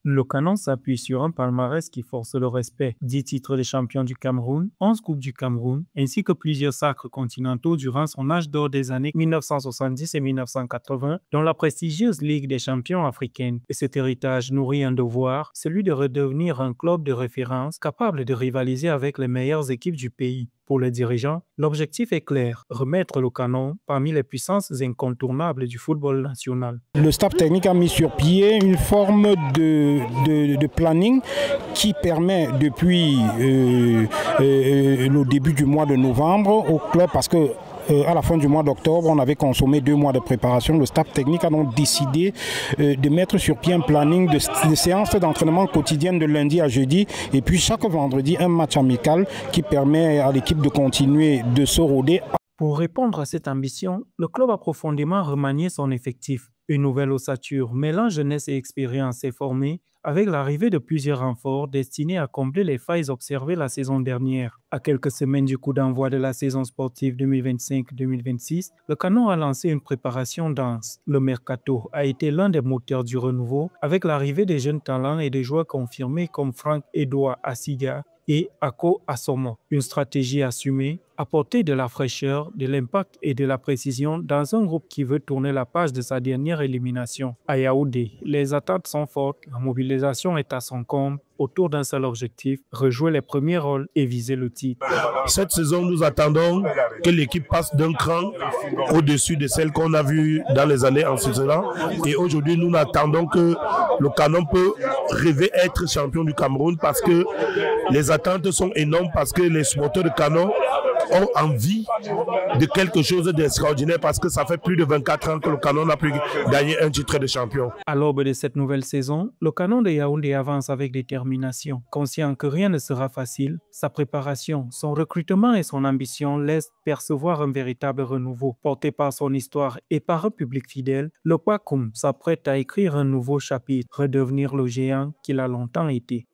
Le Canon s'appuie sur un palmarès qui force le respect: 10 titres de champion du Cameroun, 11 coupes du Cameroun, ainsi que plusieurs sacres continentaux durant son âge d'or des années 1970 et 1980, dont la prestigieuse Ligue des champions africaine. Et cet héritage nourrit un devoir, celui de redevenir un club de référence capable de rivaliser avec les meilleures équipes du pays. Pour les dirigeants, l'objectif est clair: remettre le Canon parmi les puissances incontournables du football national. Le staff technique a mis sur pied une forme de planning qui permet depuis le début du mois de novembre au club, parce que à la fin du mois d'octobre, on avait consommé 2 mois de préparation. Le staff technique a donc décidé de mettre sur pied un planning de séances d'entraînement quotidiennes de lundi à jeudi, et puis chaque vendredi un match amical qui permet à l'équipe de continuer de se rôder. Pour répondre à cette ambition, le club a profondément remanié son effectif. Une nouvelle ossature mêlant jeunesse et expérience est formée, avec l'arrivée de plusieurs renforts destinés à combler les failles observées la saison dernière. À quelques semaines du coup d'envoi de la saison sportive 2025-2026, le Canon a lancé une préparation dense. Le mercato a été l'un des moteurs du renouveau, avec l'arrivée des jeunes talents et des joueurs confirmés comme Franck-Edouard Assiga et Ako Assomo. Une stratégie assumée, apporter de la fraîcheur, de l'impact et de la précision dans un groupe qui veut tourner la page de sa dernière élimination. À Yaoundé, les attentes sont fortes, la mobilisation est à son comble, autour d'un seul objectif: rejouer les premiers rôles et viser le titre. Cette saison, nous attendons que l'équipe passe d'un cran au-dessus de celle qu'on a vue dans les années anciennes. Et aujourd'hui, nous attendons que le Canon peut rêver être champion du Cameroun, parce que les attentes sont énormes, parce que les supporters de Canon ont envie de quelque chose d'extraordinaire, parce que ça fait plus de 24 ans que le Canon n'a pu gagner un titre de champion. À l'aube de cette nouvelle saison, le Canon de Yaoundé avance avec détermination. Conscient que rien ne sera facile, sa préparation, son recrutement et son ambition laissent percevoir un véritable renouveau. Porté par son histoire et par un public fidèle, le Pakoum s'apprête à écrire un nouveau chapitre, redevenir le géant qu'il a longtemps été.